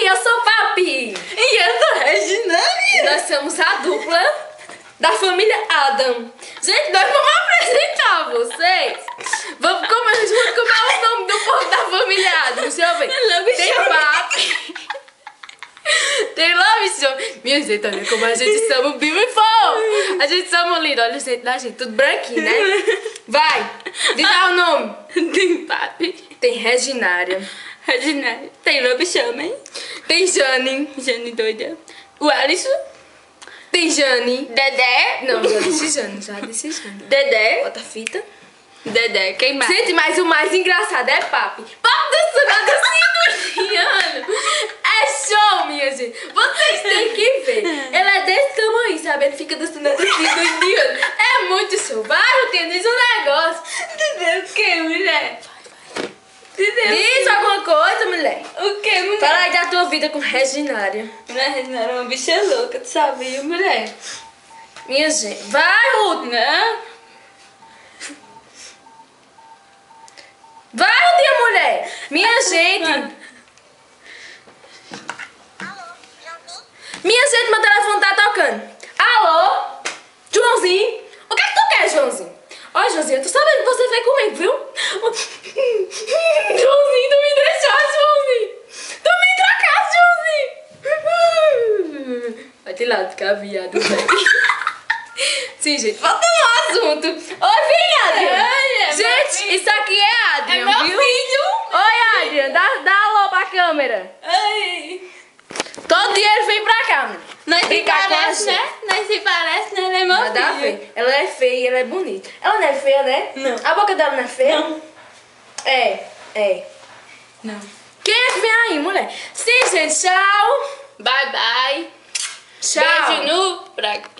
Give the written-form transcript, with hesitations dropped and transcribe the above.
eu sou Papi. E eu sou Regina. Nós somos a dupla da família Adam. Gente, nós vamos apresentar vocês. Vamos comer o nome do povo da família Adam. Deixa eu ver. Tem Papi. Tem Love Show. Minha gente, olha como a gente somos beautiful. A gente somos lindos. Olha a gente, tudo branquinho, né? Vai, diz lá o nome. Tem Papi. Tem Reginária. Regina. Tem Love Shaman. Tem Jane. Jane doida. O Alisson. Tem Jane. Dedé. Não, já disse Jane, já disse Jane. Dedé. Bota a fita. Dedé. Quem mais? Gente, mas o mais engraçado é Papi. Papi dançando assim, indiano. É show, minha gente. Vocês têm que ver. Ela é desse tamanho, sabe? Ele fica dançando assim do indiano. É muito show. Vai, Rutinha, diz um negócio. Entendeu o que, mulher? Diz alguma coisa, mulher. O que, mulher? Fala aí da tua vida com Reginária. Mulher, Regina era uma bicha louca, tu sabia, mulher? Minha gente. Vai, Ruth. Não. Vai, Rutinha, mulher. Minha gente. Minha gente, meu telefone tá tocando. Alô? Joãozinho? O que é que tu quer, Joãozinho? Ó, Joãozinho, tu sabendo que você veio comigo, viu? Joãozinho, tu me deixou, Joãozinho. Tu me trocaste, Joãozinho. Vai de lado, ficar viado, velho. Sim, gente, volta no assunto. Oi, vem, Adrian. Gente, isso aqui é Adrian, meu viu? filho. Oi, Adrian, dá alô pra câmera. Ai. Todo dia ele vem pra cá, mano. Nós se Brincar com a parece, gente. né? Nós se parece, né? Ela é meu Nada a filho. ver. Ela é feia e ela é bonita. Ela não é feia, né? Não. A boca dela não é feia? Não. É. Não. Quem é que vem aí, mulher? Sim, gente, tchau. Bye, bye. Tchau. Beijo no prato.